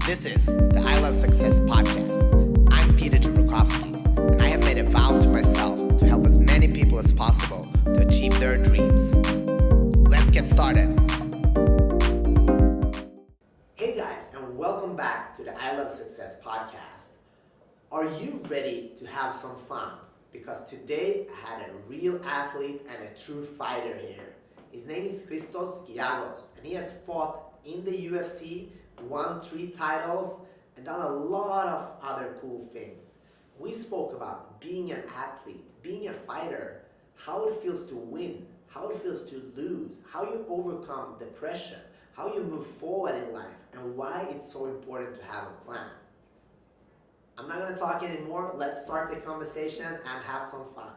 This is the I Love Success podcast. I'm Peter Jabrukovsky, and I have made a vow to myself to help as many people as possible to achieve their dreams. Let's get started. Hey guys, and welcome back to the I Love Success podcast. Are you ready to have some fun? Because today I had a real athlete and a true fighter here. His name is Christos Giagos, and he has fought in the UFC, won 3 titles, and done a lot of other cool things. We spoke about being an athlete, being a fighter, how it feels to win, how it feels to lose, how you overcome depression, how you move forward in life, and why it's so important to have a plan. I'm not going to talk anymore. Let's start the conversation and have some fun.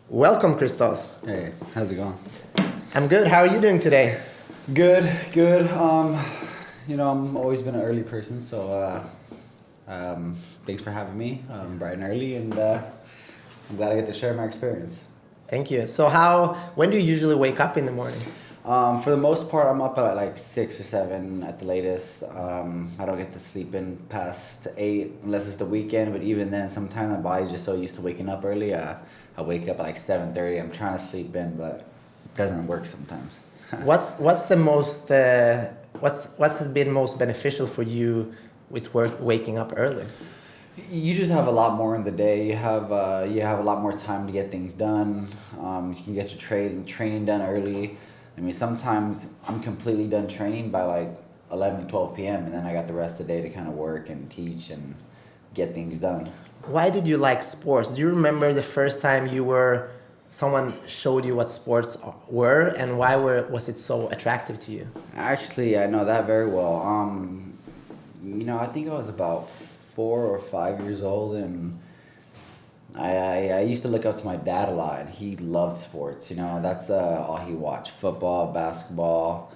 Welcome, Christos. Hey, how's it going? I'm good. How are you doing today? Good. I'm always been an early person, so thanks for having me bright and early, and I'm glad I get to share my experience. Thank you. So when do you usually wake up in the morning? For the most part, I'm up at like 6 or 7 at the latest. I don't get to sleep in past 8 unless it's the weekend, but even then, sometimes my body's just so used to waking up early. I wake up at like 7:30. I'm trying to sleep in, but it doesn't work sometimes. What's has been most beneficial for you with waking up early? You just have a lot more in the day. You have a lot more time to get things done. You can get your training done early. I mean, sometimes I'm completely done training by like 11, 12 p.m. and then I got the rest of the day to kind of work and teach and get things done. Why did you like sports? Do you remember the first time someone showed you what sports were, and why was it so attractive to you? Actually, I know that very well. I think I was about 4 or 5 years old, and I used to look up to my dad a lot, and he loved sports. That's all he watched: football, basketball.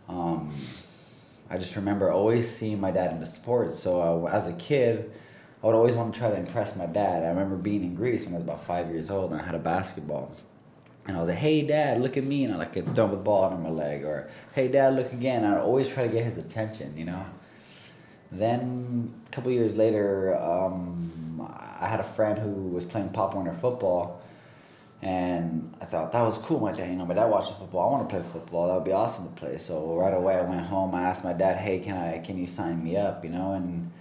I just remember always seeing my dad into sports. So as a kid, I would always want to try to impress my dad. I remember being in Greece when I was about 5 years old, and I had a basketball. And I was like, "Hey, Dad, look at me," and I like could throw the ball under my leg, or "Hey, Dad, look again." I'd always try to get his attention, Then a couple years later, I had a friend who was playing Pop Warner football, and I thought that was cool. My dad watched the football. I want to play football. That would be awesome to play. So right away, I went home. I asked my dad, "Hey, can you sign me up?" And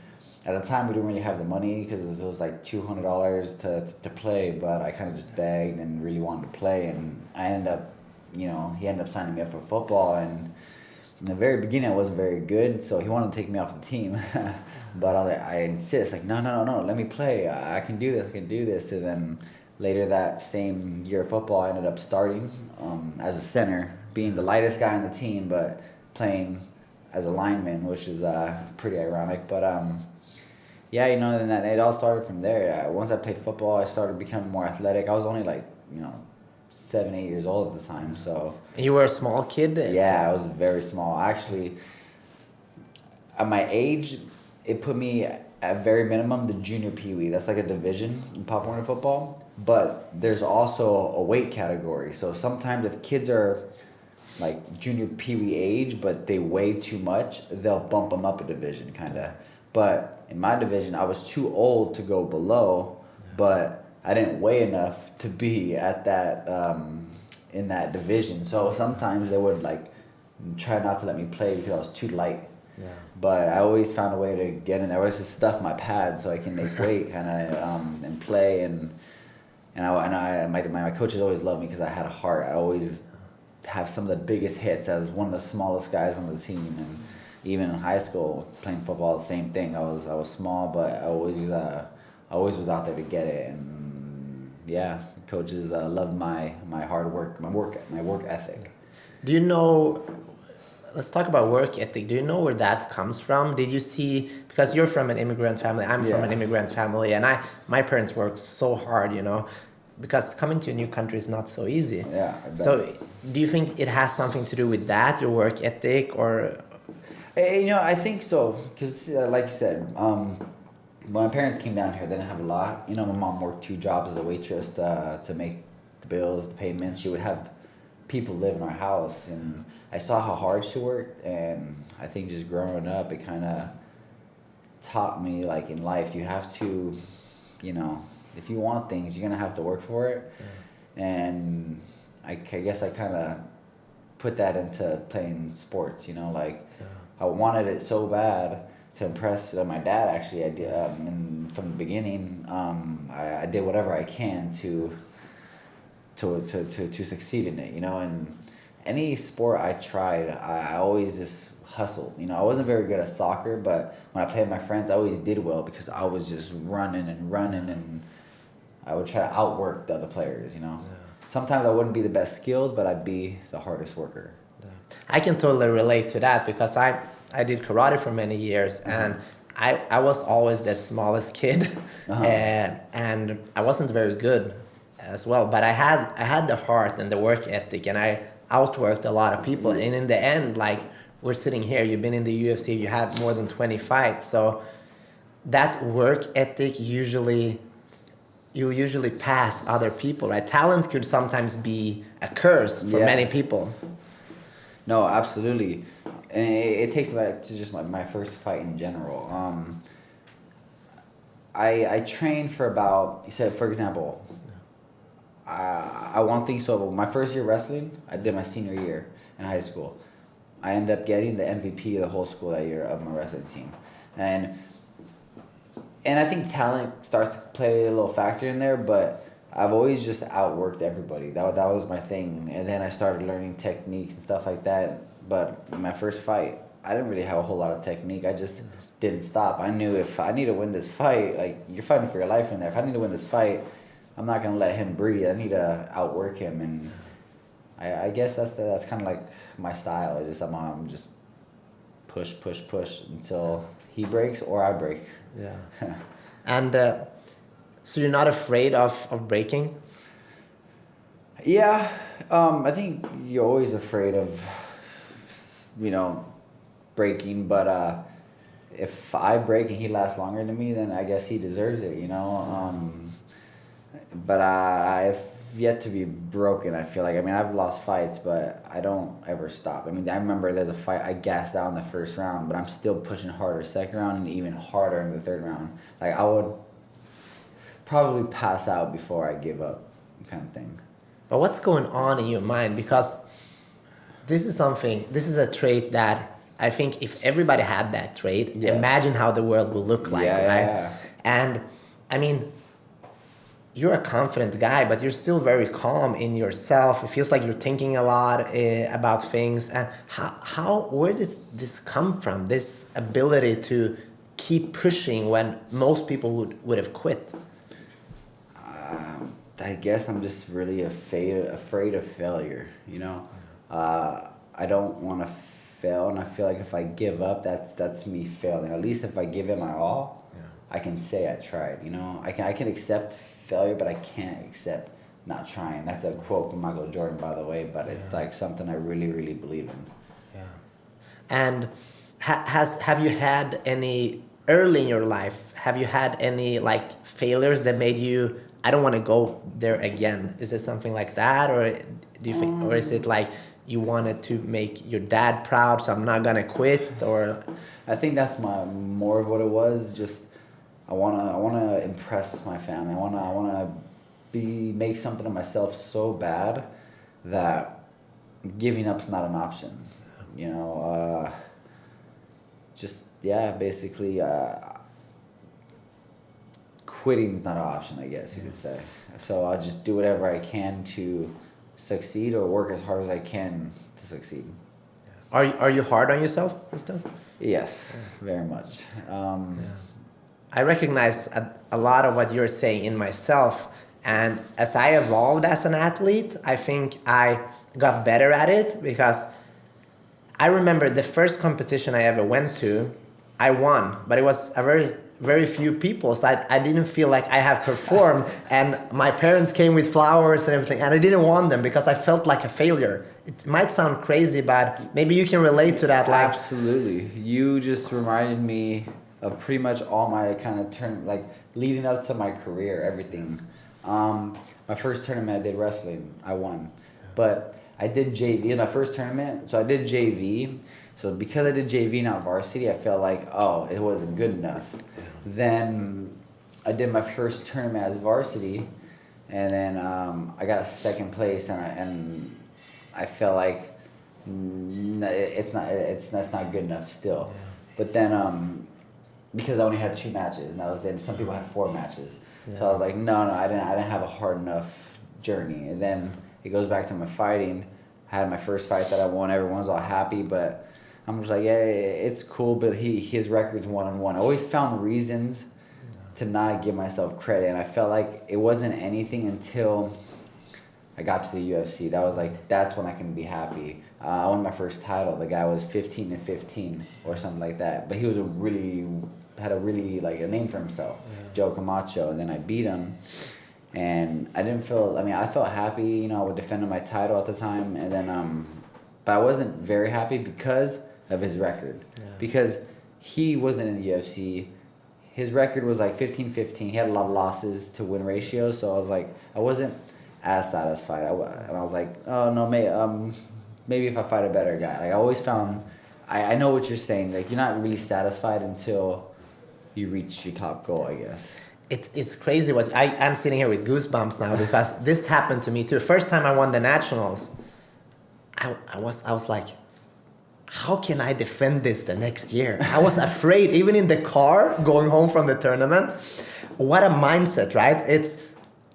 at the time, we didn't really have the money because it was like $200 to play. But I kind of just begged and really wanted to play, and I ended up, he ended up signing me up for football. And in the very beginning, I wasn't very good, so he wanted to take me off the team. But I insist, like, no, let me play. I can do this. And then later that same year of football, I ended up starting as a center, being the lightest guy on the team, but playing as a lineman, which is pretty ironic. But and that it all started from there. Once I played football, I started becoming more athletic. I was only like, 7, 8 years old at the time, so. You were a small kid? Yeah, I was very small. Actually, at my age, it put me at very minimum the junior peewee. That's like a division in Pop Warner football. But there's also a weight category. So sometimes if kids are like junior peewee age, but they weigh too much, they'll bump them up a division, kind of. But in my division, I was too old to go below, but I didn't weigh enough to be at that in that division. So sometimes they would like try not to let me play because I was too light. Yeah. But I always found a way to get in there. I always just stuff my pads so I can make weight kind of and play. My coaches always loved me because I had a heart. I always have some of the biggest hits as one of the smallest guys on the team. And even in high school, playing football, the same thing. I was small, but I always was out there to get it. And yeah, coaches loved my hard work, my work ethic. Let's talk about work ethic. Do you know where that comes from? Did you see, because you're from an immigrant family, I'm from an immigrant family, and my parents worked so hard, because coming to a new country is not so easy. Yeah. So do you think it has something to do with that, your work ethic, or? I think so, because like you said, when my parents came down here, they didn't have a lot. You know, my mom worked 2 jobs as a waitress to make the bills, the payments. She would have people live in our house, and I saw how hard she worked, and I think just growing up, it kind of taught me, like, in life, you have to, you know, if you want things, you're gonna have to work for it. And I guess I kind of put that into playing sports, you know, like I wanted it so bad to impress my dad. Actually, I did, and from the beginning, I did whatever I can to succeed in it, you know. And any sport I tried, I always just hustled. You know, I wasn't very good at soccer, but when I played with my friends, I always did well because I was just running, and I would try to outwork the other players, you know. Sometimes I wouldn't be the best skilled, but I'd be the hardest worker. I can totally relate to that because I did karate for many years, and I was always the smallest kid, and I wasn't very good as well. But I had the heart and the work ethic, and I outworked a lot of people. And in the end, like, we're sitting here, you've been in the UFC, you had more than 20 fights, so that work ethic you usually pass other people, right? Talent could sometimes be a curse for many people. No, absolutely. And it takes me back to just my first fight in general. I trained for about, you said, for example, I want things, so my first year wrestling, I did my senior year in high school. I ended up getting the MVP of the whole school that year of my wrestling team. And I think talent starts to play a little factor in there, but I've always just outworked everybody. That was my thing. And then I started learning techniques and stuff like that. But in my first fight, I didn't really have a whole lot of technique. I just didn't stop. I knew if I need to win this fight, like, you're fighting for your life in there. If I need to win this fight, I'm not going to let him breathe. I need to outwork him. And I guess that's kind of like my style. I'm just push until he breaks or I break. Yeah. And so you're not afraid of breaking? Yeah. I think you're always afraid of, you know, breaking. But if I break and he lasts longer than me, then I guess he deserves it, you know. But I've yet to be broken, I feel like. I mean, I've lost fights, but I don't ever stop. I mean, I remember there's a fight I gassed out in the first round, but I'm still pushing harder second round and even harder in the third round. Like, I would probably pass out before I give up, kind of thing. But what's going on in your mind? Because this is a trait that I think if everybody had that trait, imagine how the world will look like, right? Yeah. And I mean, you're a confident guy, but you're still very calm in yourself. It feels like you're thinking a lot about things. And where does this come from? This ability to keep pushing when most people would have quit? I guess I'm just really afraid of failure, you know? I don't want to fail, and I feel like if I give up, that's me failing. At least if I give it my all, I can say I tried, you know? I can accept failure, but I can't accept not trying. That's a quote from Michael Jordan, by the way, but it's like something I really, really believe in. Yeah. And have you had any, early in your life, have you had any, like, failures that made you, I don't want to go there again? Is it something like that, or do you think, or is it like you wanted to make your dad proud, so I'm not gonna quit? Or I think that's more of what it was. Just I wanna impress my family. I wanna make something of myself so bad that giving up's not an option. You know, basically. Quitting's not an option, I guess you could say. So I'll just do whatever I can to succeed, or work as hard as I can to succeed. Are you hard on yourself, Christos? Yes, very much. I recognize a lot of what you're saying in myself, and as I evolved as an athlete, I think I got better at it, because I remember the first competition I ever went to, I won, but it was a very few people, so I didn't feel like I have performed, and my parents came with flowers and everything, and I didn't want them because I felt like a failure. It might sound crazy, but maybe you can relate to that. Like, absolutely, you just reminded me of pretty much all my kind of leading up to my career, everything. My first tournament I did wrestling, I won. But I did JV in my first tournament, so I did JV. So because I did JV, not varsity, I felt like, oh, it wasn't good enough. Then I did my first tournament as varsity, and then I got second place, and I felt like that's not good enough still. Yeah. But then because I only had 2 matches, and I was in, some people had 4 matches, so I was like, no, I didn't have a hard enough journey. And then it goes back to my fighting. I had my first fight that I won. Everyone's all happy, but I'm just like, yeah, it's cool. But his record's 1-1. I always found reasons to not give myself credit, and I felt like it wasn't anything until I got to the UFC. That's when I can be happy. I won my first title. The guy was 15-15 or something like that, but he was had a really like a name for himself, Joe Camacho, and then I beat him. And I didn't feel, I felt happy, I would defend my title at the time, and then, but I wasn't very happy because of his record. Yeah. Because he wasn't in the UFC. His record was like 15-15. He had a lot of losses to win ratio, so I was like, I wasn't as satisfied. And I was like, oh no, maybe if I fight a better guy. Like I always found, I know what you're saying, like you're not really satisfied until you reach your top goal, I guess. It's crazy what I'm sitting here with goosebumps now because this happened to me too. First time I won the nationals, I was like, how can I defend this the next year? I was afraid, even in the car going home from the tournament. What a mindset, right?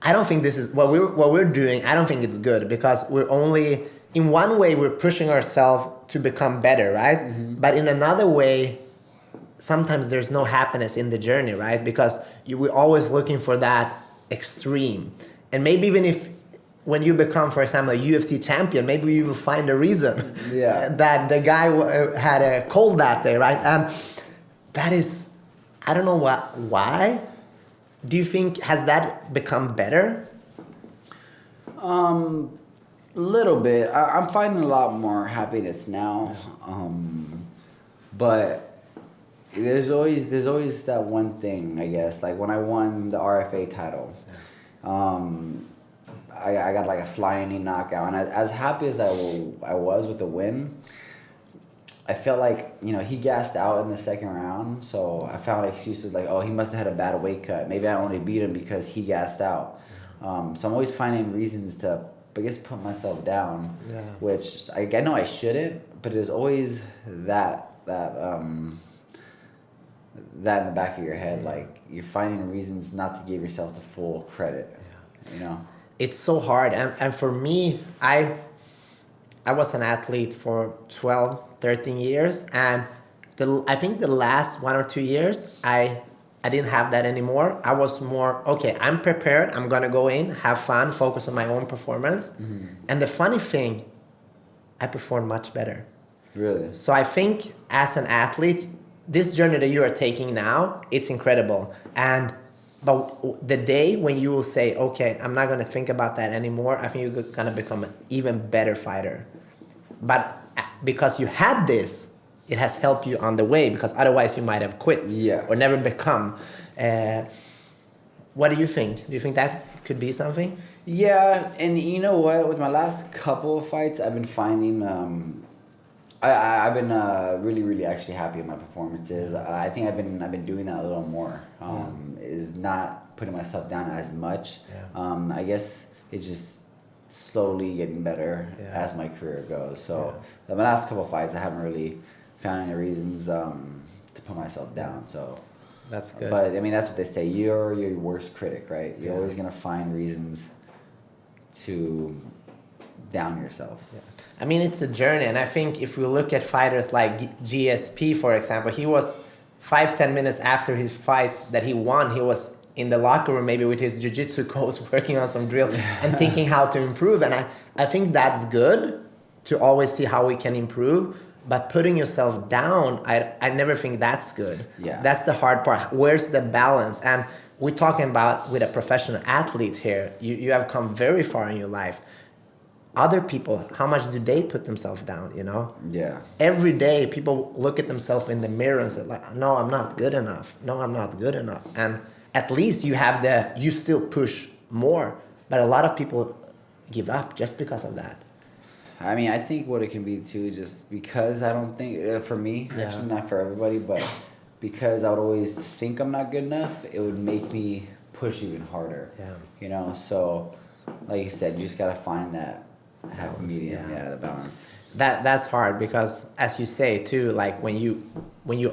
I don't think this is what we're doing. I don't think it's good because we're only in one way we're pushing ourselves to become better, right? Mm-hmm. But in another way, sometimes there's no happiness in the journey, right? Because we're always looking for that extreme. And maybe even if, when you become, for example, a UFC champion, maybe you will find a reason that the guy had a cold that day, right? And that is, I don't know why. Do you think, has that become better? Little bit. I'm finding a lot more happiness now. But there's always that one thing, I guess. Like when I won the RFA title, I got like a flying knee knockout, and as happy as I was with the win, I felt like he gassed out in the second round. So I found excuses like, oh, he must have had a bad weight cut. Maybe I only beat him because he gassed out. So I'm always finding reasons to, I guess, put myself down, which I know I shouldn't, but there's always that in the back of your head, like you're finding reasons not to give yourself the full credit, It's so hard, and for me, I was an athlete for 12, 13 years, and I think the last 1 or 2 years, I didn't have that anymore. I was more, okay, I'm prepared, I'm gonna go in, have fun, focus on my own performance, and the funny thing, I performed much better. Really? So I think as an athlete, this journey that you are taking now, it's incredible. But the day when you will say, okay, I'm not going to think about that anymore, I think you're going to become an even better fighter. But because you had this, it has helped you on the way, because otherwise you might have quit or never become. What do you think? Do you think that could be something? Yeah, and you know what? With my last couple of fights, I've been finding... I've been really, really actually happy with my performances. I think I've been doing that a little more. Is not putting myself down as much. I guess it's just slowly getting better as my career goes. So my last couple of fights, I haven't really found any reasons to put myself down. So that's good. But that's what they say. You're your worst critic, right? You're always gonna find reasons to down yourself. It's a journey, and I think if we look at fighters like GSP, for example, he was 5-10 minutes after his fight that he won, he was in the locker room maybe with his jiu-jitsu coach working on some drills and thinking how to improve. And I think that's good to always see how we can improve, but putting yourself down, I never think that's good. That's the hard part. Where's the balance? And we're talking about with a professional athlete here, you have come very far in your life. other people, how much do they put themselves down, you know? Yeah. Every day people look at themselves in the mirror and say like, no, I'm not good enough. No, I'm not good enough. And at least you still push more. But a lot of people give up just because of that. I mean, I think what it can be too is just because I don't think, for me, actually not for everybody, but because I would always think I'm not good enough, it would make me push even harder. Yeah. You know, so like you said, you just gotta find that happy medium, the balance. That's hard because, as you say too, like when you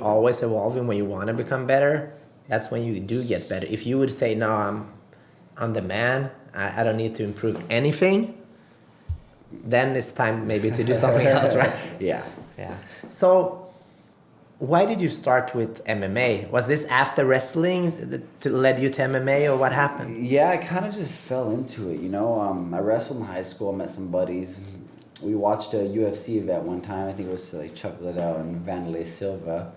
always evolving, when you want to become better, that's when you do get better. If you would say, no, I'm the man, I don't need to improve anything, then it's time maybe to do something else, right? Yeah. So why did you start with MMA? Was this after wrestling that led you to MMA, or what happened? Yeah, I kind of just fell into it, you know. I wrestled in high school, met some buddies. We watched a UFC event one time. I think it was like Chuck Liddell and Vanderlei Silva.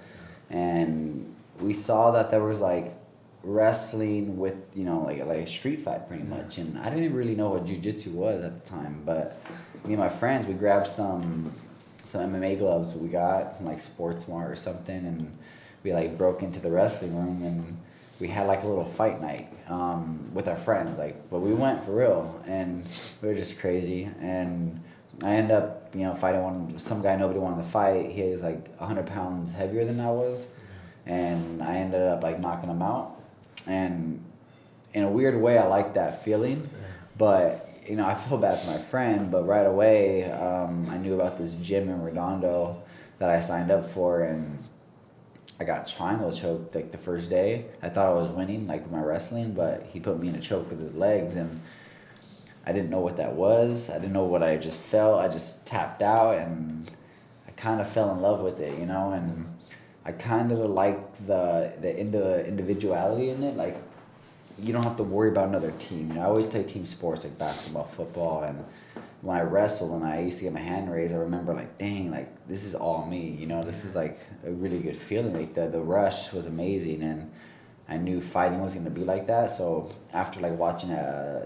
And we saw that there was like wrestling with, you know, like a street fight pretty much. And I didn't really know what jiu-jitsu was at the time. But me and my friends, we grabbed some MMA gloves we got from like Sportsmart or something, and we like broke into the wrestling room and we had like a little fight night with our friends, like, but we went for real and we were just crazy. And I ended up, you know, fighting some guy nobody wanted to fight. He was like 100 pounds heavier than I was, and I ended up like knocking him out. And in a weird way, I like that feeling, but you know, I feel bad for my friend, but right away, I knew about this gym in Redondo that I signed up for, and I got triangle choked like the first day. I thought I was winning, like with my wrestling, but he put me in a choke with his legs, and I didn't know what that was. I didn't know what I just felt. I just tapped out, and I kind of fell in love with it, you know, and I kind of liked the individuality in it, like, you don't have to worry about another team. You know, I always play team sports like basketball, football, and when I wrestled and I used to get my hand raised, I remember like, dang, like this is all me. You know, this is like a really good feeling. Like the rush was amazing, and I knew fighting was gonna be like that. So after like watching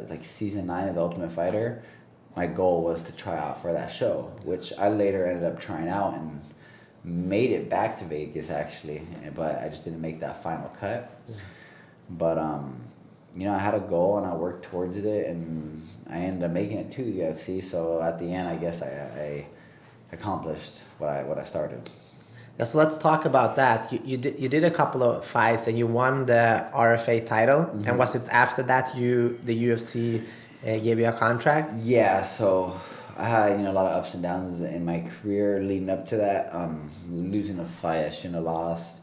like season 9 of The Ultimate Fighter, my goal was to try out for that show, which I later ended up trying out and made it back to Vegas actually, but I just didn't make that final cut. But you know, I had a goal and I worked towards it, and I ended up making it to UFC. So at the end, I guess I accomplished what I started. Yeah, so let's talk about that. You did a couple of fights and you won the RFA title. Mm-hmm. And was it after that the UFC gave you a contract? Yeah. So I had, you know, a lot of ups and downs in my career leading up to that. Losing a fight I shouldn't have lost.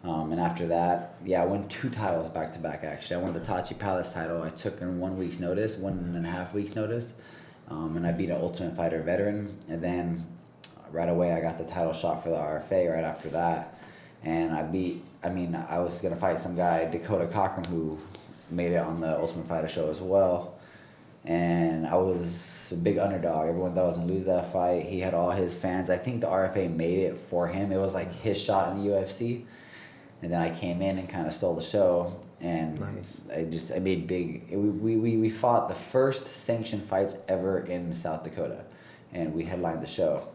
And after that, I won 2 titles back to back actually. I won the Tachi Palace title. I took in 1 week's notice, 1.5 weeks notice. And I beat an Ultimate Fighter veteran. And then right away I got the title shot for the RFA right after that. And I was going to fight some guy, Dakota Cochran, who made it on the Ultimate Fighter show as well. And I was a big underdog. Everyone thought I was going to lose that fight. He had all his fans. I think the RFA made it for him. It was like his shot in the UFC. And then I came in and kind of stole the show, and nice. I made big. We fought the first sanctioned fights ever in South Dakota, and we headlined the show,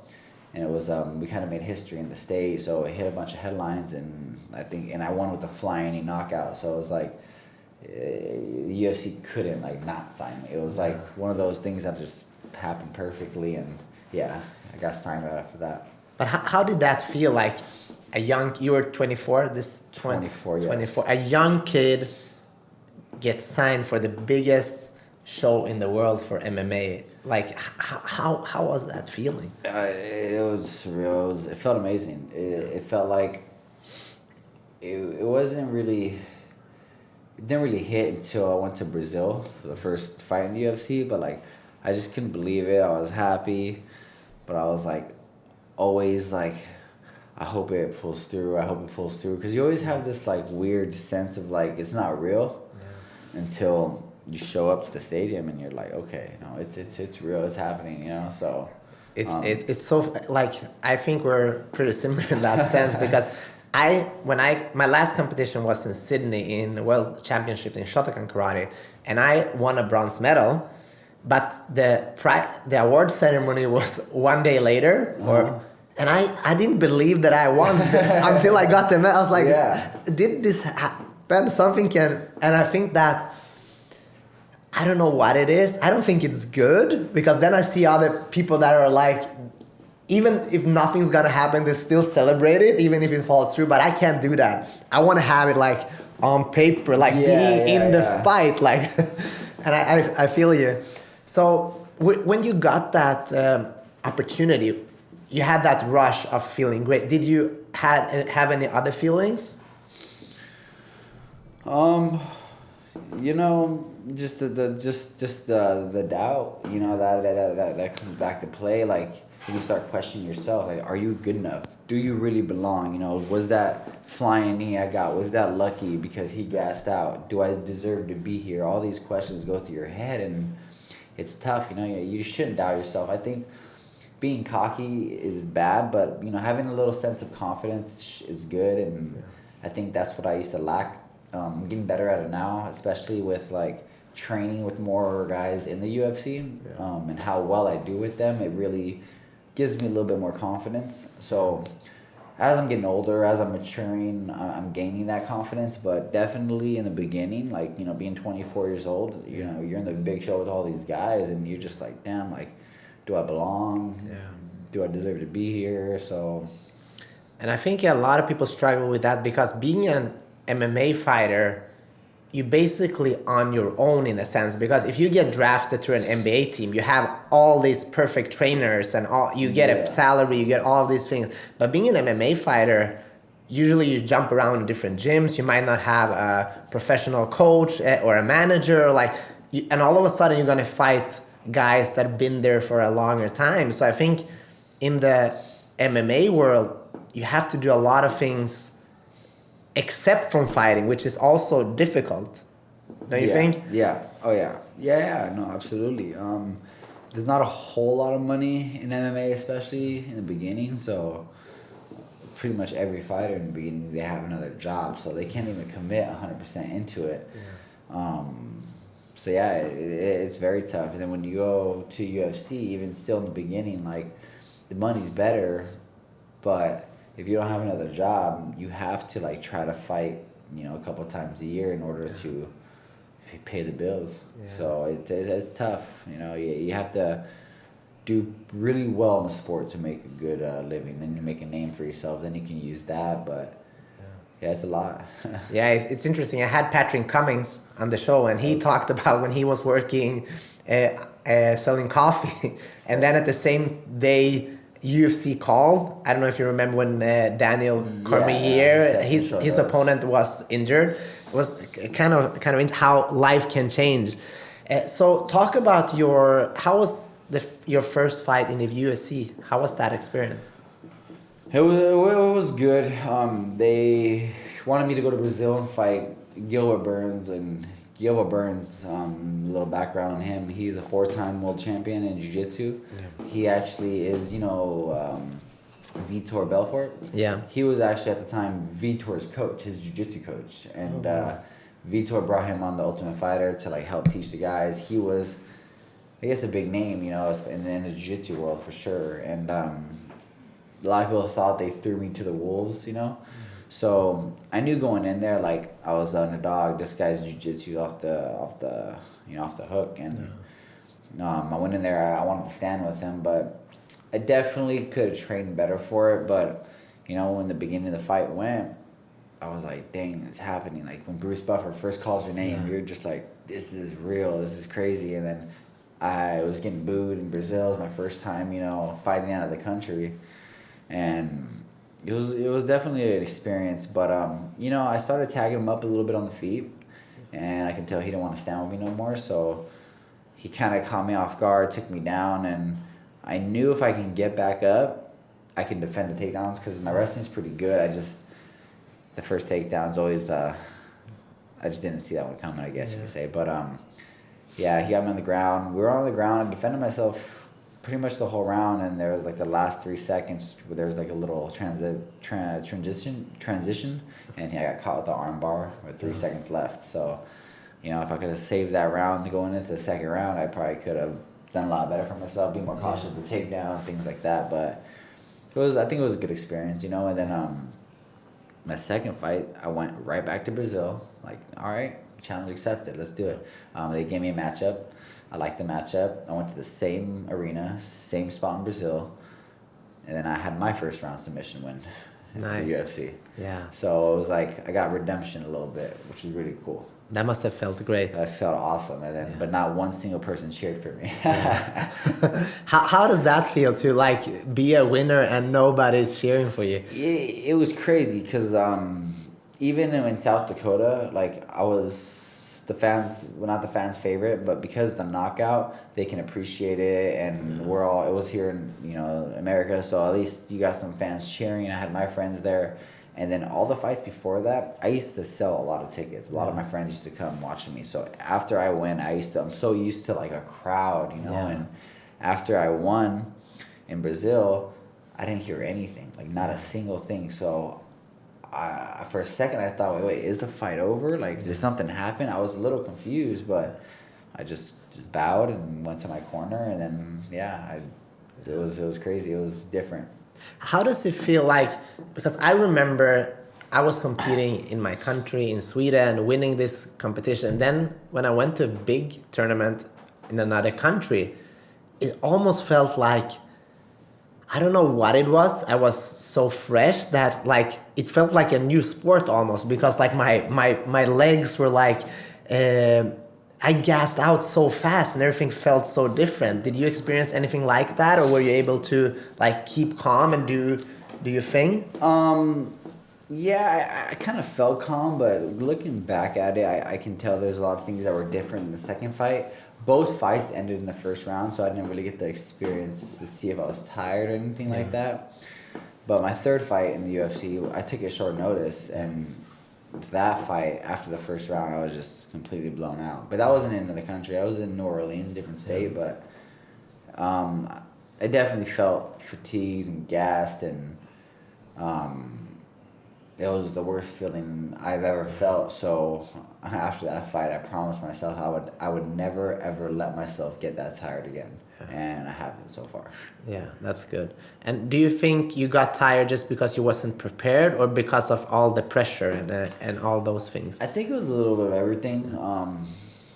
and it was we kind of made history in the state. So it hit a bunch of headlines, and I won with the flying knee knockout. So it was like the UFC couldn't like not sign me. It was like one of those things that just happened perfectly, and I got signed right after that. But how did that feel like? You were 24, 24, 24. A young kid gets signed for the biggest show in the world for MMA. Like, how was that feeling? It was surreal. It felt amazing. It felt like it wasn't really. It didn't really hit until I went to Brazil for the first fight in the UFC. But like, I just couldn't believe it. I was happy, but I was like, always like, I hope it pulls through. Because you always have this like weird sense of like it's not real until you show up to the stadium and you're like, okay, no, it's real. It's happening, you know. So it's so like I think we're pretty similar in that sense because my last competition was in Sydney in the World Championship in Shotokan Karate, and I won a bronze medal. but the award ceremony was one day later, and I didn't believe that I won until I got the medal. I was like, did this happen? Something and I think that, I don't know what it is. I don't think it's good, because then I see other people that are like, even if nothing's gonna happen, they still celebrate it, even if it falls through. But I can't do that. I want to have it like on paper, like being in the fight, like. And I feel you. So when you got that opportunity, you had that rush of feeling great. Did you have any other feelings? You know, just the doubt, you know, that comes back to play. Like, when you start questioning yourself, like, are you good enough? Do you really belong? You know, was that flying knee I got, was that lucky because he gassed out? Do I deserve to be here? All these questions go through your head, and it's tough. You know, you shouldn't doubt yourself. I think being cocky is bad, but, you know, having a little sense of confidence is good, and I think that's what I used to lack. I'm getting better at it now, especially with like training with more guys in the UFC, and how well I do with them. It really gives me a little bit more confidence. So as I'm getting older, as I'm maturing, I'm gaining that confidence. But definitely in the beginning, like, you know, being 24 years old, you know, you're in the big show with all these guys, and you're just like, damn, like, do I belong? Do I deserve to be here? So, and I think a lot of people struggle with that, because being an MMA fighter, you basically on your own in a sense, because if you get drafted to an NBA team, you have all these perfect trainers and all, you get a salary, you get all these things. But being an MMA fighter, usually you jump around in different gyms. You might not have a professional coach or a manager, and all of a sudden you're gonna fight guys that have been there for a longer time. So I think in the MMA world, you have to do a lot of things except from fighting, which is also difficult. Don't you think? Yeah. Oh, yeah. Yeah, no, absolutely. There's not a whole lot of money in MMA, especially in the beginning. So pretty much every fighter in the beginning, they have another job. So they can't even commit 100% into it. So yeah, it's very tough. And then when you go to UFC, even still in the beginning, like, the money's better, but if you don't have another job, you have to like try to fight, you know, a couple of times a year in order to pay the bills. So it's tough. You know, you have to do really well in the sport to make a good living. Then you make a name for yourself. Then you can use that. But yeah, it's a lot. Yeah, it's interesting. I had Patrick Cummings on the show, and he talked about when he was working selling coffee, and then at the same day, UFC called. I don't know if you remember when Daniel Cormier, his opponent was injured. It was kind of how life can change. So talk about how was your first fight in the UFC? How was that experience? It was good. They wanted me to go to Brazil and fight Gilbert Burns, and Gilbert Burns, a little background on him. He's a 4-time world champion in jiu-jitsu. He actually is, you know, Vitor Belfort. He was actually at the time Vitor's coach, his jiu-jitsu coach. And Vitor brought him on The Ultimate Fighter to like help teach the guys. He was, I guess, a big name, you know, in the jiu-jitsu world for sure. And a lot of people thought they threw me to the wolves, you know. So I knew going in there, like, I was the underdog. This guy's jiu-jitsu off the hook, and I went in there. I wanted to stand with him, but I definitely could have trained better for it. But you know, when the beginning of the fight went, I was like, dang, it's happening. Like, when Bruce Buffer first calls your name, you're just like, this is real. This is crazy. And then I was getting booed in Brazil. It was my first time, you know, fighting out of the country, and it was definitely an experience. But you know, I started tagging him up a little bit on the feet, and I could tell he didn't want to stand with me no more. So he kind of caught me off guard, took me down, and I knew if I can get back up, I can defend the takedowns, because my wrestling's pretty good. The first takedown's always I just didn't see that one coming, I guess you could say. But yeah, he got me on the ground. We were on the ground. I defended myself pretty much the whole round, and there was like the last 3 seconds where there was like a little transition, and I got caught with the arm bar with 3 seconds left. So You know, if I could have saved that round going into the second round, I probably could have done a lot better for myself, be more cautious with the takedown, things like that. But I think it was a good experience, you know. And then my second fight, I went right back to Brazil. Like, all right, challenge accepted, let's do it. They gave me a matchup. I liked the matchup. I went to the same arena, same spot in Brazil, and then I had my first round submission win in the UFC. Yeah. So it was like I got redemption a little bit, which was really cool. That must have felt great. That felt awesome, and then but not one single person cheered for me. How does that feel to like be a winner and nobody's cheering for you? It was crazy because even in South Dakota, like I was the fans, well, not the fans' favorite, but because of the knockout, they can appreciate it, and it was here in, you know, America, so at least you got some fans cheering. I had my friends there. And then all the fights before that, I used to sell a lot of tickets. A lot of my friends used to come watching me. So after I win, I'm so used to like a crowd, you know. Yeah. And after I won in Brazil, I didn't hear anything, like not a single thing. So for a second, I thought, wait, is the fight over? Like, did something happen? I was a little confused, but I just bowed and went to my corner. And then, it was crazy. It was different. How does it feel like, because I remember I was competing in my country, in Sweden, winning this competition. Then when I went to a big tournament in another country, it almost felt like, I don't know what it was. I was so fresh that like, it felt like a new sport almost, because like my legs were like, I gassed out so fast and everything felt so different. Did you experience anything like that, or were you able to like keep calm and do your thing? Yeah, I kind of felt calm, but looking back at it, I can tell there's a lot of things that were different in the second fight. Both fights ended in the first round, so I didn't really get the experience to see if I was tired or anything like that. But my third fight in the UFC, I took it short notice, and that fight, after the first round, I was just completely blown out. But that wasn't in the country. I was in New Orleans, different state, but I definitely felt fatigued and gassed, and it was the worst feeling I've ever felt. So after that fight, I promised myself I would never ever let myself get that tired again. And I haven't so far. Yeah, that's good. And do you think you got tired just because you wasn't prepared, or because of all the pressure and all those things? I think it was a little bit of everything.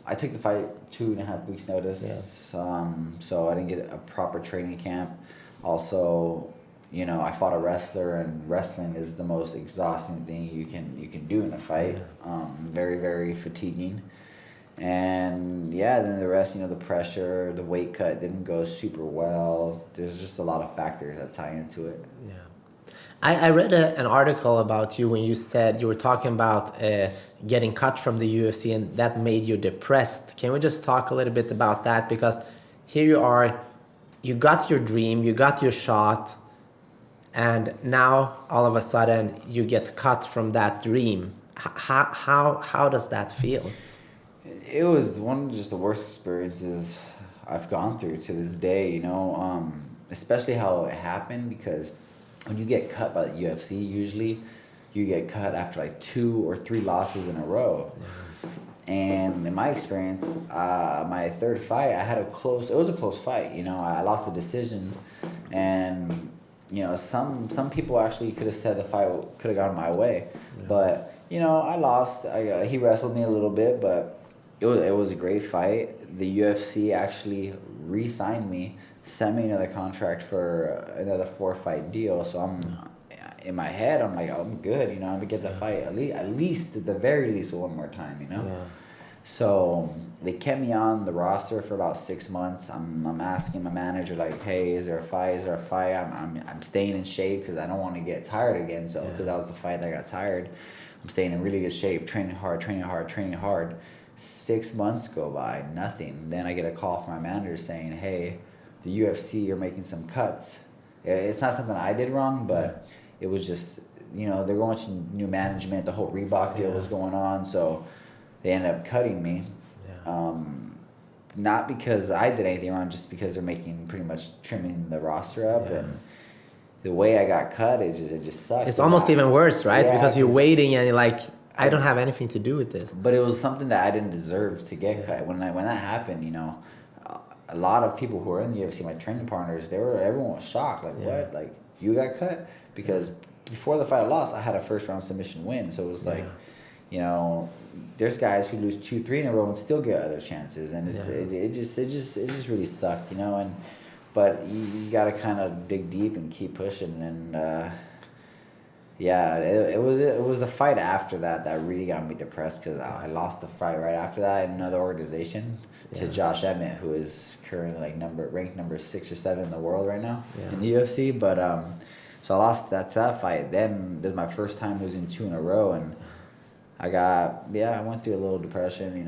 I took the fight 2.5 weeks notice. Yeah. So I didn't get a proper training camp. Also, you know, I fought a wrestler, and wrestling is the most exhausting thing you can do in a fight. Yeah. Very, very fatiguing. And then the rest, you know, the pressure, the weight cut didn't go super well. There's just a lot of factors that tie into it. Yeah. I read an article about you when you said you were talking about getting cut from the UFC, and that made you depressed. Can we just talk a little bit about that? Because here you are, you got your dream, you got your shot, and now all of a sudden you get cut from that dream. How does that feel? It was one of just the worst experiences I've gone through to this day, you know, especially how it happened, because when you get cut by the UFC, usually you get cut after like 2 or 3 losses in a row. And in my experience, my third fight, it was a close fight, you know. I lost the decision, and, you know, some people actually could have said the fight could have gone my way. Yeah. But, you know, I lost. He wrestled me a little bit, but it was a great fight. The UFC actually re-signed me, sent me another contract for another 4-fight deal. So I'm in my head, I'm like, oh, I'm good, you know. I'm gonna get the fight at the very least one more time, you know. Yeah. So they kept me on the roster for about 6 months. I'm asking my manager, like, hey, is there a fight? Is there a fight? I'm staying in shape because I don't want to get tired again. So because that was the fight that I got tired, I'm staying in really good shape, training hard. 6 months go by, nothing. Then I get a call from my manager saying, hey, the UFC, you're making some cuts. It's not something I did wrong, but it was just, you know, they're going to new management. The whole Reebok deal was going on, so they ended up cutting me. Yeah. Not because I did anything wrong, just because they're pretty much trimming the roster up. Yeah. And the way I got cut, it just sucked. It's almost even worse, right? Because you're waiting and you're like, I don't have anything to do with this. But it was something that I didn't deserve to get cut. When that happened, a lot of people who were in the UFC, my training partners, everyone was shocked. Like, what? Like, you got cut? Because before the fight I lost, I had a first round submission win. So it was like, there's guys who lose 2-3 in a row and still get other chances, and it just really sucked, but you got to kind of dig deep and keep pushing, and it was the fight after that really got me depressed, because I lost the fight right after that in another organization to Josh Emmett, who is currently ranked number 6 or 7 in the world right now in the UFC. But so I lost that fight. Then this is my first time losing 2 in a row, and I went through a little depression.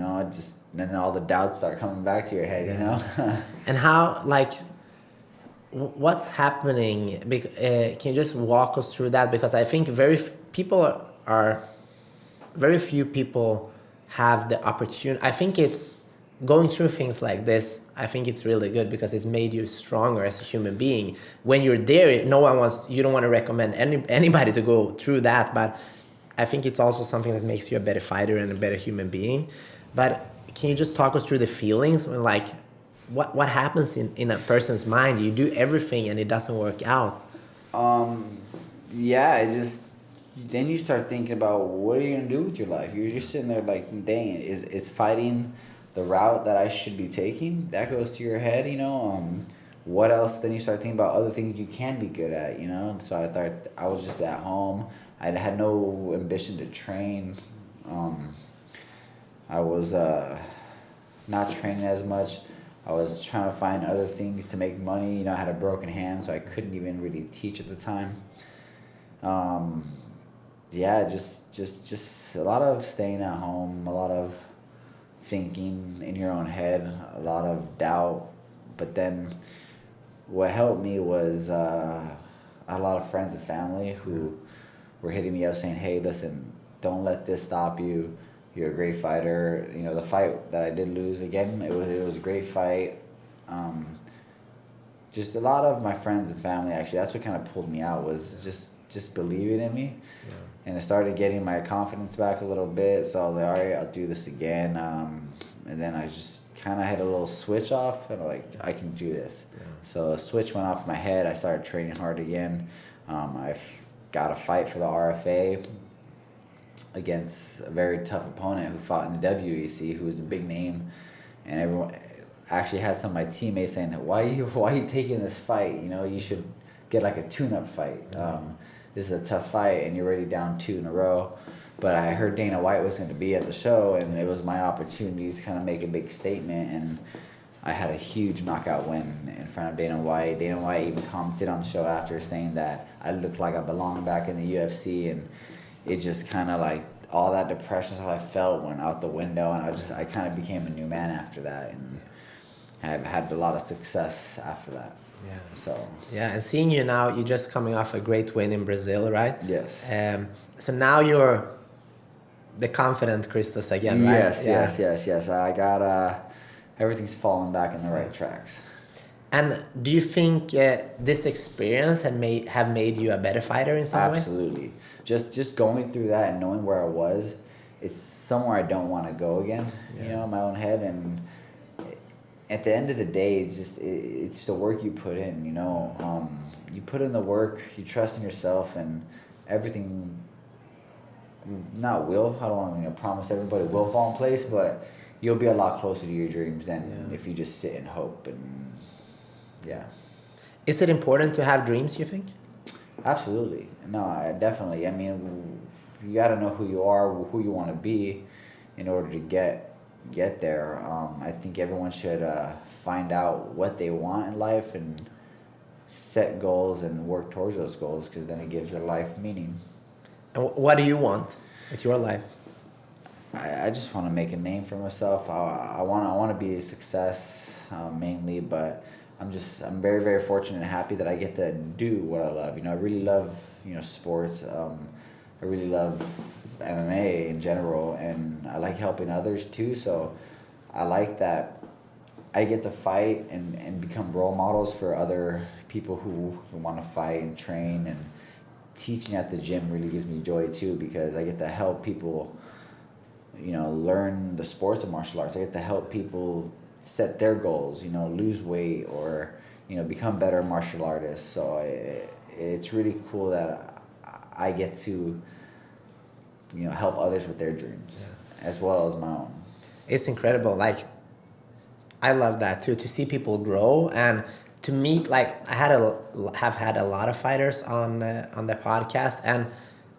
Then all the doubts start coming back to your head. And how, what's happening? Can you just walk us through that? Because I think very few people have the opportunity. I think it's going through things like this. I think it's really good because it's made you stronger as a human being. When you're there, you don't want to recommend anybody to go through that, but I think it's also something that makes you a better fighter and a better human being. But can you just talk us through the feelings when, what happens in a person's mind? You do everything and it doesn't work out. Then you start thinking about, what are you gonna do with your life? You're just sitting there like, dang, is fighting the route that I should be taking? That goes to your head, what else? Then you start thinking about other things you can be good at, So I thought I was just at home. I had no ambition to train. I was not training as much. I was trying to find other things to make money. I had a broken hand, so I couldn't even really teach at the time. Just a lot of staying at home, a lot of thinking in your own head, a lot of doubt. But then what helped me was I had a lot of friends and family who were hitting me up saying, hey, listen, don't let this stop you. You're a great fighter. The fight that I did lose, again, it was a great fight. Just a lot of my friends and family, actually, that's what kind of pulled me out, was just believing in me. Yeah. And I started getting my confidence back a little bit. So I was like, all right, I'll do this again. And then I just kind of had a little switch off, and I'm like, I can do this. Yeah. So a switch went off my head. I started training hard again. I got a fight for the RFA against a very tough opponent who fought in the WEC, who was a big name, and everyone actually had some of my teammates saying, why are you taking this fight? You should get like a tune-up fight. This is a tough fight, and you're already down 2 in a row. But I heard Dana White was going to be at the show, and it was my opportunity to kind of make a big statement, and I had a huge knockout win in front of Dana White. Dana White even commented on the show after, saying that I looked like I belonged back in the UFC, and it just kind of all that depression, how I felt, went out the window, and I kind of became a new man after that, and I've had a lot of success after that. Yeah. So. Yeah, and seeing you now, you're just coming off a great win in Brazil, right? Yes. So now you're the confident Christos again, right? Yes. I got everything's falling back in the right tracks. And do you think this experience have made you a better fighter in some way? Absolutely. Just going through that and knowing where I was, it's somewhere I don't want to go again. In my own head, and at the end of the day, it's the work you put in. You put in the work, you trust in yourself, and everything. I don't want to promise everybody will fall in place, but you'll be a lot closer to your dreams than if you just sit and hope. And is it important to have dreams, you think? Absolutely. No, definitely. I mean, you got to know who you are, who you want to be, in order to get there. I think everyone should find out what they want in life and set goals and work towards those goals, because then it gives your life meaning. And what do you want with your life? I just want to make a name for myself. I want to be a success mainly, but I'm very, very fortunate and happy that I get to do what I love. I really love sports. I really love MMA in general, and I like helping others too. So I like that I get to fight and become role models for other people who want to fight and train, and teaching at the gym really gives me joy too, because I get to help people, learn the sports of martial arts. I get to help people set their goals, lose weight or, become better martial artists. So it's really cool that I get to, help others with their dreams as well as my own. It's incredible. Like, I love that too, to see people grow and to meet. Like, I have had a lot of fighters on the podcast, and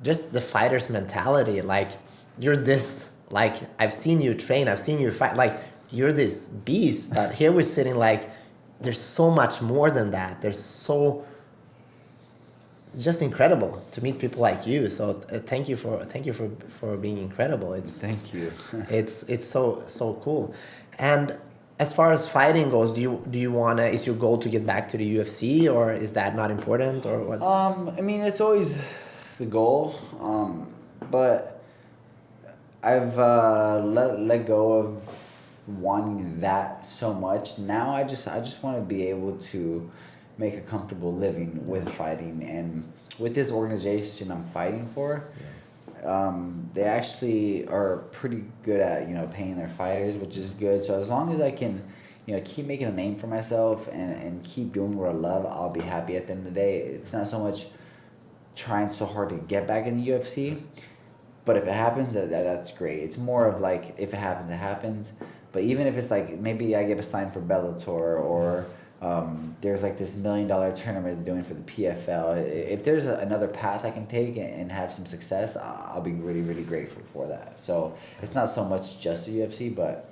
just the fighters' mentality. Like, you're this. Like, I've seen you train, I've seen you fight. Like, you're this beast. But here we're sitting. Like, there's so much more than that. It's just incredible to meet people like you. So thank you for being incredible. Thank you. it's so cool. And as far as fighting goes, do you wanna? Is your goal to get back to the UFC, or is that not important, or what? I mean, it's always the goal, but I've let go of wanting that so much. Now I just want to be able to make a comfortable living with fighting, and with this organization I'm fighting for. They actually are pretty good at paying their fighters, which is good. So as long as I can keep making a name for myself and keep doing what I love, I'll be happy at the end of the day. It's not so much trying so hard to get back in the UFC, but if it happens, that's great. It's more of like, if it happens, it happens. But even if it's like, maybe I get assigned for Bellator, or there's like this $1 million tournament they're doing for the PFL. If there's another path I can take and have some success, I'll be really, really grateful for that. So it's not so much just the UFC, but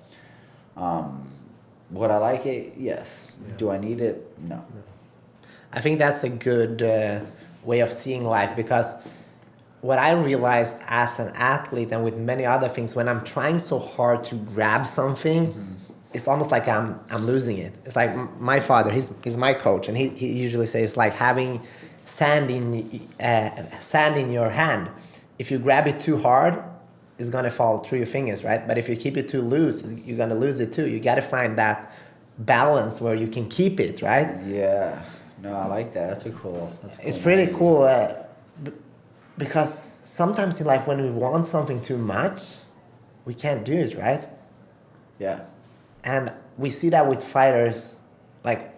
would I like it? Yes. Yeah. Do I need it? No. I think that's a good way of seeing life, because what I realized as an athlete and with many other things, when I'm trying so hard to grab something, it's almost like I'm losing it. It's like my father, he's my coach, and he usually says, like having sand in your hand. If you grab it too hard, it's gonna fall through your fingers, right? But if you keep it too loose, you're gonna lose it too. You gotta find that balance where you can keep it, right? Yeah. No, I like that. That's cool. It's pretty cool. Because sometimes in life, when we want something too much, we can't do it, right? Yeah. And we see that with fighters. Like,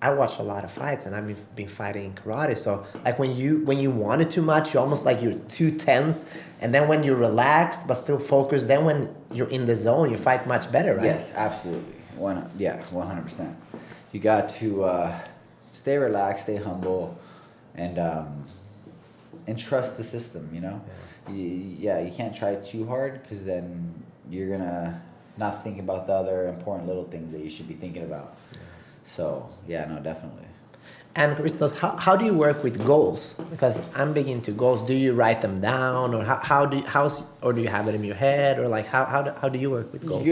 I watch a lot of fights, and I've been fighting in karate. So, like, when you want it too much, you're almost like you're too tense. And then when you're relaxed but still focused, then when you're in the zone, you fight much better, right? Yes, absolutely. 100%. You got to stay relaxed, stay humble, and trust the system. You can't try too hard, because then you're gonna not think about the other important little things that you should be thinking about. So no, definitely. And Christos, how do you work with goals? Because I'm big into goals. Do you write them down, or or do you have it in your head, or like how do you work with goals?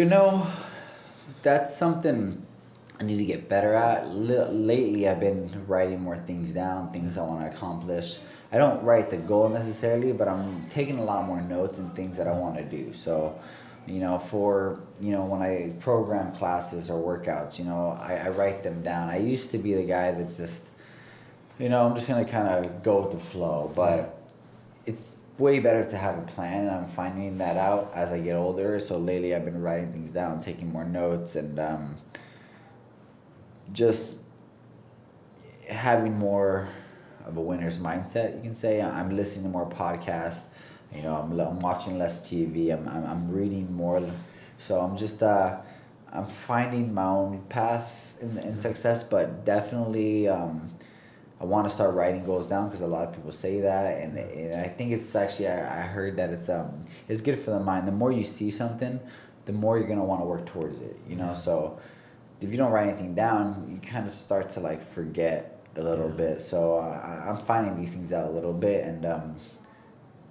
That's something I need to get better at. Lately, I've been writing more things down, things I want to accomplish. I don't write the goal necessarily, but I'm taking a lot more notes and things that I want to do. So, when I program classes or workouts, I write them down. I used to be the guy that's just, I'm just going to kind of go with the flow. But it's way better to have a plan, and I'm finding that out as I get older. So lately I've been writing things down, taking more notes, and just having more of a winner's mindset, you can say. I'm listening to more podcasts. I'm watching less TV. I'm reading more. So I'm just I'm finding my own path in success. But definitely I want to start writing goals down, because a lot of people say that, and I think it's actually, I heard that it's good for the mind. The more you see something, the more you're gonna want to work towards it. So if you don't write anything down, you kind of start to like forget a little bit. So I'm finding these things out a little bit, and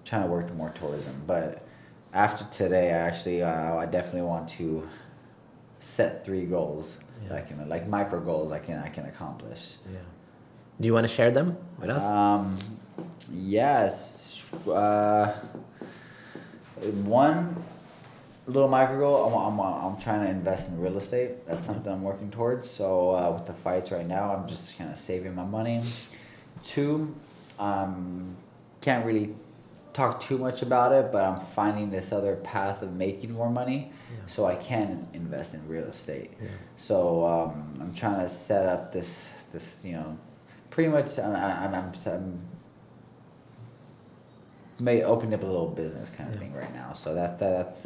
trying to work more towards them. But after today, I definitely want to set 3 goals that I can, like micro goals I can accomplish. Yeah. Do you want to share them with us? Yes. One little micro goal, I'm trying to invest in real estate. That's something I'm working towards. So with the fights right now, I'm just kind of saving my money. 2, can't really talk too much about it, but I'm finding this other path of making more money, so I can invest in real estate. So I'm trying to set up this pretty much I'm may open up a little business kind of thing right now. So that's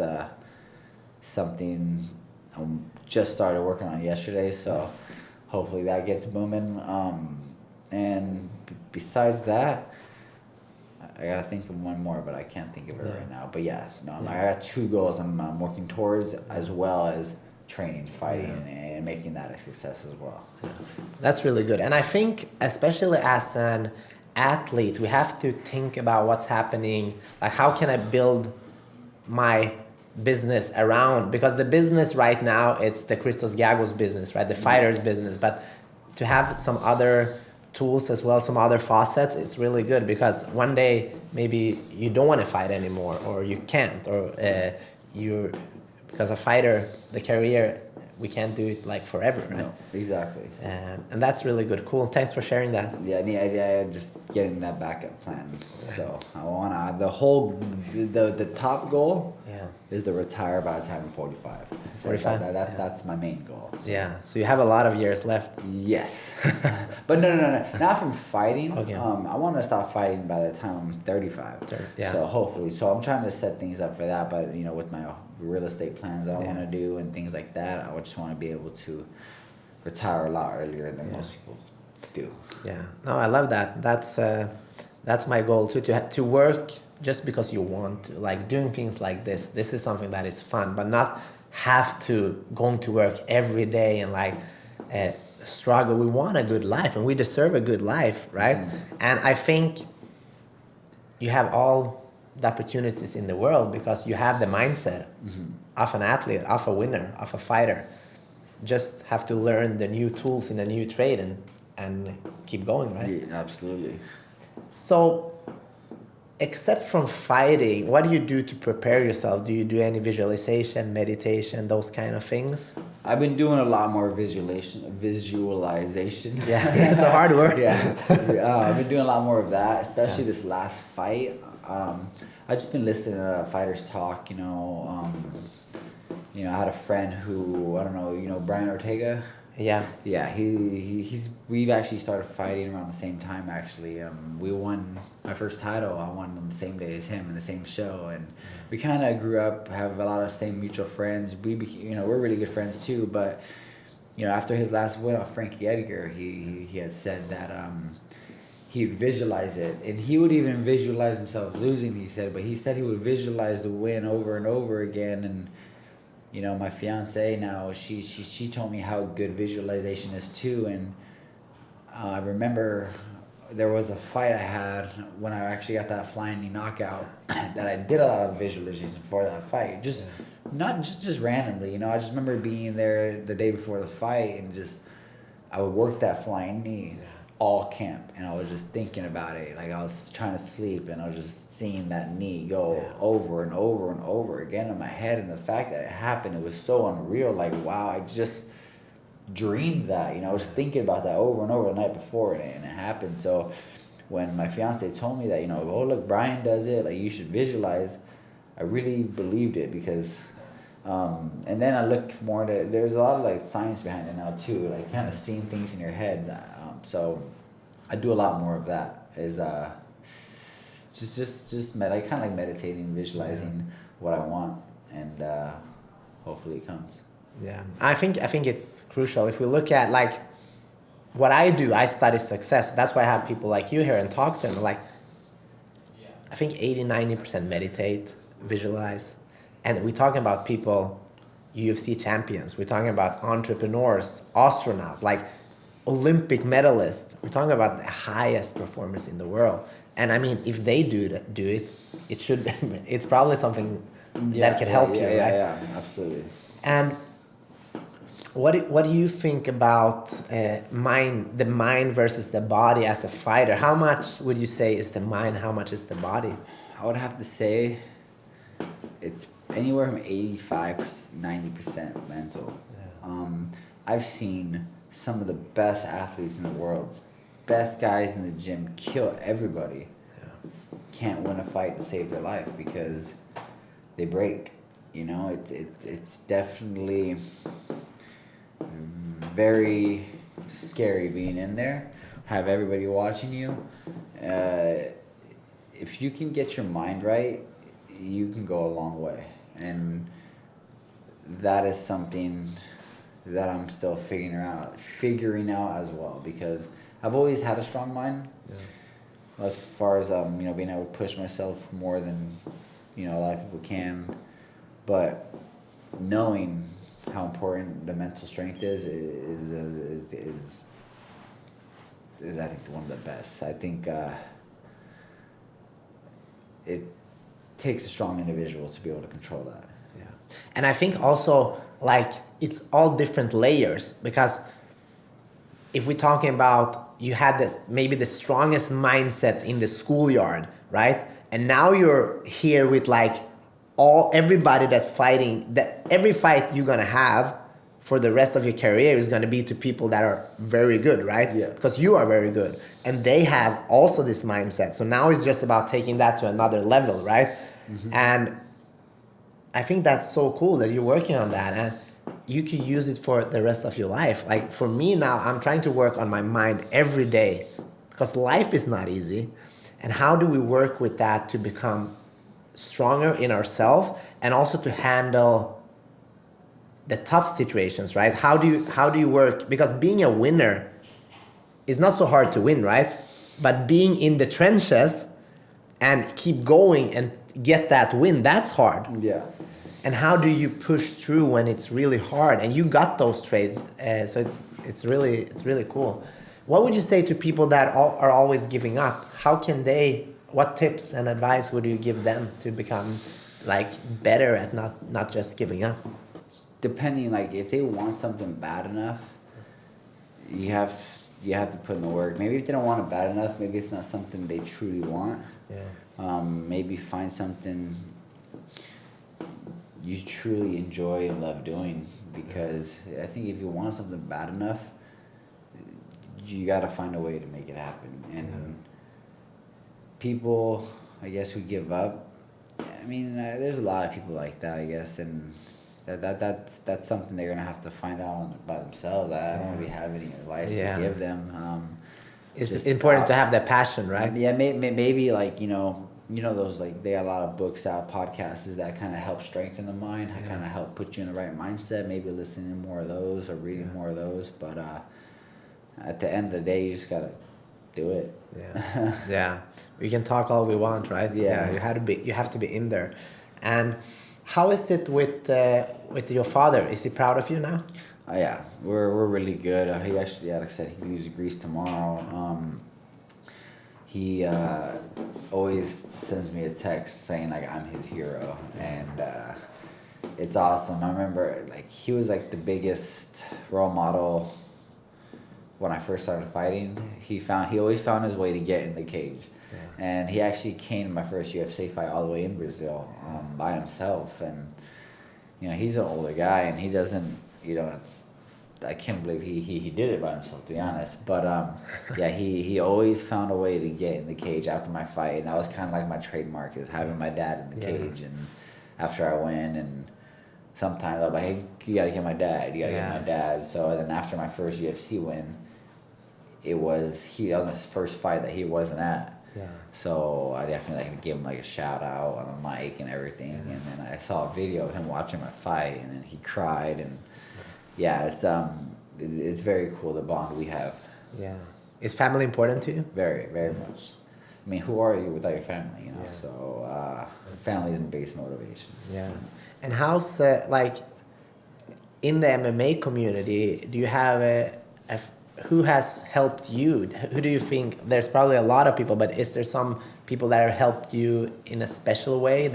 something I just started working on yesterday. So hopefully that gets booming. And besides that, I gotta think of one more, but I can't think of it right now. But I got 2 goals I'm working towards, as well as training, fighting, and making that a success as well. That's really good. And I think, especially as an athlete, we have to think about what's happening. Like, how can I build my business around? Because the business right now, it's the Christos Giagos business, right? The fighter's business. But to have some other tools as well, some other faucets, it's really good, because one day maybe you don't want to fight anymore, or you can't, or because a fighter, the career, we can't do it like forever, right? No, exactly. And that's really good. Cool. Thanks for sharing that. Yeah, just getting that backup plan. So I wanna the top goal is to retire by the time I'm 45. 45. That's my main goal. So. Yeah. So you have a lot of years left. Yes, but no, not from fighting. Okay. I want to stop fighting by the time I'm 35. Yeah. So hopefully, I'm trying to set things up for that. But with my real estate plans that I want to do and things like that, I just want to be able to retire a lot earlier than most people do. Yeah. No, I love that. That's my goal too. To work just because you want to, like doing things like this. This is something that is fun, but not have to going to work every day and struggle. We want a good life, and we deserve a good life, right? And I think you have all the opportunities in the world because you have the mindset of an athlete, of a winner, of a fighter. Just have to learn the new tools in a new trade and keep going, right? Yeah, absolutely. So, except from fighting, what do you do to prepare yourself? Do you do any visualization, meditation, those kind of things? I've been doing a lot more visualization. Yeah, it's a hard word. I've been doing a lot more of that, especially this last fight. I've just been listening to fighters talk. I had a friend who, I don't know, Brian Ortega. Yeah. Yeah, we've actually started fighting around the same time, actually. We won my first title. I won on the same day as him in the same show, and we kind of grew up, have a lot of same mutual friends. We're really good friends too, but after his last win off Frankie Edgar, he had said that he'd visualize it, and he would even visualize himself losing, he said, but he said he would visualize the win over and over again. And my fiance now, she told me how good visualization is too. And I remember there was a fight I had when I actually got that flying knee knockout that I did a lot of visualization for that fight. Not just randomly, I just remember being there the day before the fight, and I would work that flying knee all camp, and I was just thinking about it. Like, I was trying to sleep, and I was just seeing that knee go over and over and over again in my head. And the fact that it happened, it was so unreal. Like, wow, I just dreamed that. I was thinking about that over and over the night before, and it happened. So when my fiance told me that, oh, look, Brian does it, like, you should visualize, I really believed it, because and then I looked more into, there's a lot of like science behind it now too, like kind of seeing things in your head. So I do a lot more of that, is just kind of like meditating, visualizing what I want, and hopefully it comes. Yeah, I think it's crucial. If we look at like what I do, I study success. That's why I have people like you here and talk to them. Like, I think 80-90% meditate, visualize, and we're talking about people, UFC champions. We're talking about entrepreneurs, astronauts, like Olympic medalists. We're talking about the highest performers in the world. And I mean, if they do it, it's probably something that can help you, right? Yeah, absolutely. And what do you think about the mind versus the body as a fighter? How much would you say is the mind? How much is the body? I would have to say it's anywhere from 85-90% mental. Yeah. I've seen some of the best athletes in the world, best guys in the gym, kill everybody. Yeah. can't win a fight to save their life because they break. You know, it's definitely very scary being in there. Have everybody watching you. If you can get your mind right, you can go a long way, and that is something that I'm still figuring out as well, because I've always had a strong mind. Yeah. As far as being able to push myself more than a lot of people can, but knowing how important the mental strength is I think one of the best. I think it takes a strong individual to be able to control that. Yeah. And I think also, like, it's all different layers, because if we're talking about you had this maybe the strongest mindset in the schoolyard, right? And now you're here with like everybody that's fighting, that every fight you're gonna have for the rest of your career is gonna be to people that are very good, right? Yeah. Because you are very good. And they have also this mindset. So now it's just about taking that to another level, right? Mm-hmm. And I think that's so cool that you're working on that, and you can use it for the rest of your life. Like for me now, I'm trying to work on my mind every day, because life is not easy. And how do we work with that to become stronger in ourselves, and also to handle the tough situations, right? How do you work? Because being a winner is not so hard to win, right? But being in the trenches and keep going and get that win, that's hard. Yeah. And how do you push through when it's really hard? And you got those traits, so it's really cool. What would you say to people that are always giving up? How can they? What tips and advice would you give them to become like better at not just giving up? Depending, like if they want something bad enough, you have to put in the work. Maybe if they don't want it bad enough, maybe it's not something they truly want. Yeah. Maybe find something you truly enjoy and love doing, because I think if you want something bad enough, you got to find a way to make it happen. And people, I guess, who give up, I mean, there's a lot of people like that, I guess, and that's something they're gonna have to find out by themselves. I don't really have any advice to give them. It's important to have that passion, right? Yeah, maybe like those, like, they got a lot of books out, podcasts that kind of help strengthen the mind, kind of help put you in the right mindset. Maybe listening to more of those or reading more of those. But at the end of the day, you just gotta do it. Yeah, yeah. We can talk all we want, right? Yeah. You have to be in there. And how is it with your father? Is he proud of you now? Yeah, we're really good. He actually, like I said, he leaves Greece tomorrow. He always sends me a text saying like I'm his hero, and it's awesome. I remember like he was like the biggest role model when I first started fighting. He always found his way to get in the cage. Yeah. And he actually came to my first UFC fight all the way in Brazil by himself. And he's an older guy, and he doesn't, I can't believe he did it by himself, to be honest. But yeah, he always found a way to get in the cage after my fight, and that was kind of like my trademark, is having my dad in the cage. And after I win, and sometimes I'm like, hey, you gotta get my dad, get my dad. So then after my first UFC win, it was on his first fight that he wasn't at. Yeah. So I definitely gave him like a shout out on a mic and everything. Yeah. And then I saw a video of him watching my fight, and then he cried. And yeah, it's very cool, the bond we have. Yeah. Is family important to you? Very, very much. I mean, who are you without your family? Yeah. So family is my biggest motivation. Yeah. And how's like in the MMA community? Do you have who has helped you? Who do you think? There's probably a lot of people, but is there some people that have helped you in a special way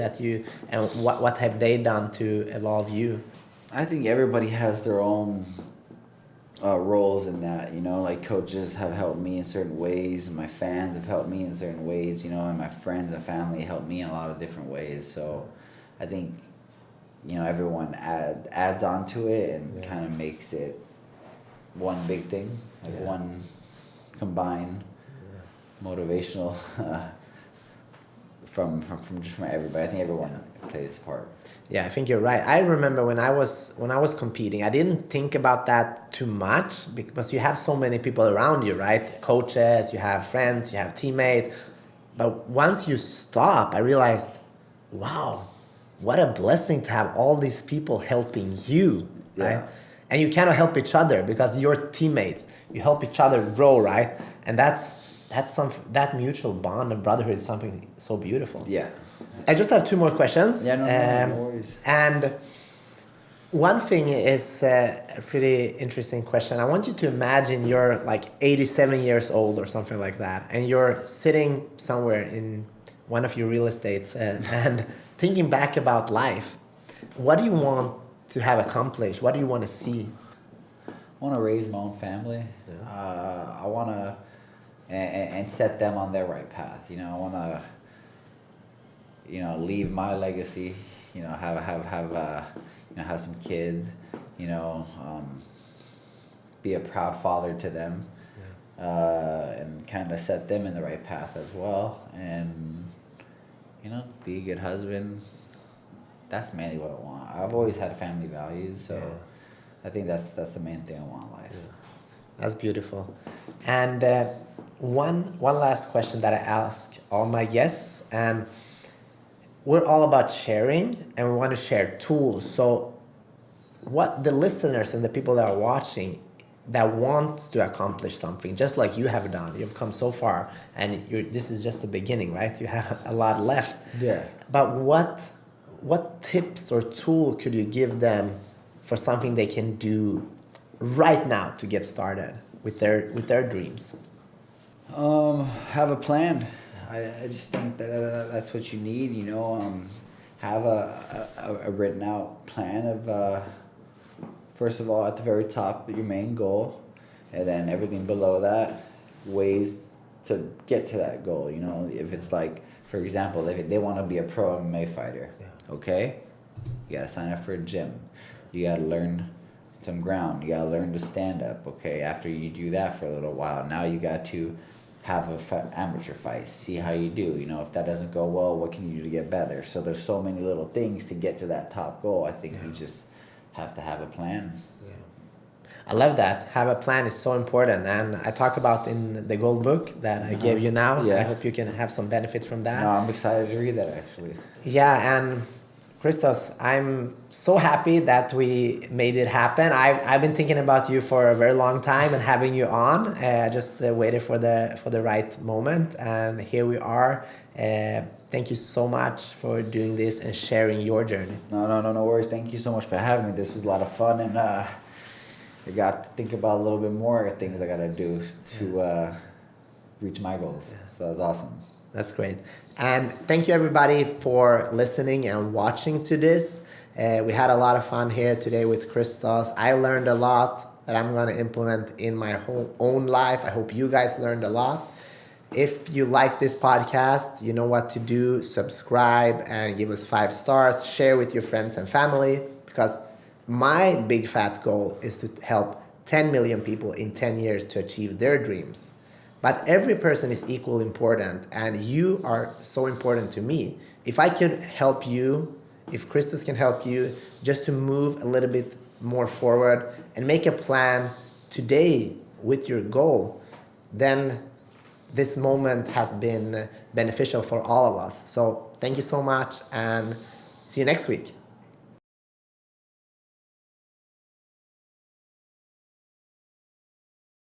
and what have they done to evolve you? I think everybody has their own roles in that, like coaches have helped me in certain ways, and my fans have helped me in certain ways, and my friends and family helped me in a lot of different ways. So I think, everyone adds on to it and kind of makes it one big thing, like one combined motivational from everybody. I think everyone plays a part. Yeah, I think you're right. I remember when I was competing, I didn't think about that too much because you have so many people around you, right? Coaches, you have friends, you have teammates. But once you stop, I realized, wow, what a blessing to have all these people helping you, right? Yeah. And you cannot help each other because you're teammates. You help each other grow, right? And that mutual bond and brotherhood is something so beautiful. Yeah. I just have 2 more questions. Yeah, no worries. And one thing is a pretty interesting question. I want you to imagine you're like 87 years old or something like that, and you're sitting somewhere in one of your real estates and thinking back about life. What do you want to have accomplished? What do you want to see? I want to raise my own family. I want to and set them on their right path. I want to leave my legacy. Have some kids. Be a proud father to them. And kind of set them in the right path as well, and be a good husband. That's mainly what I want. I've always had family values, so I think that's the main thing I want in life. That's beautiful. And one last question that I ask all my guests, and we're all about sharing, and we want to share tools. So what the listeners and the people that are watching that want to accomplish something, just like you have done, you've come so far, and this is just the beginning, right? You have a lot left. Yeah. But what tips or tool could you give them for something they can do right now to get started with their dreams? Have a plan. I just think that's what you need. Have a written out plan of. First of all, at the very top, your main goal, and then everything below that, ways to get to that goal. If it's like, for example, they want to be a pro MMA fighter, okay? You got to sign up for a gym. You got to learn some ground. You got to learn to stand up, okay? After you do that for a little while, now you got to have amateur fight, see how you do. If that doesn't go well, what can you do to get better? So there's so many little things to get to that top goal. I think you just have to have a plan. I love that. Have a plan is so important, and I talk about in the gold book that I gave you now. I hope you can have some benefits from that. No, I'm excited to read that actually. Yeah, and Christos, I'm so happy that we made it happen. I've been thinking about you for a very long time and having you on. Just waited for the right moment, and here we are. Thank you so much for doing this and sharing your journey. No worries. Thank you so much for having me. This was a lot of fun, and I got to think about a little bit more things I got to do to reach my goals. So that was awesome. That's great. And thank you everybody for listening and watching to this. We had a lot of fun here today with Christos. I learned a lot that I'm going to implement in my own life. I hope you guys learned a lot. If you like this podcast, you know what to do. Subscribe and give us 5 stars. Share with your friends and family, because my big fat goal is to help 10 million people in 10 years to achieve their dreams. But every person is equally important, and you are so important to me. If I could help you, if Christos can help you just to move a little bit more forward and make a plan today with your goal, then this moment has been beneficial for all of us. So thank you so much, and see you next week.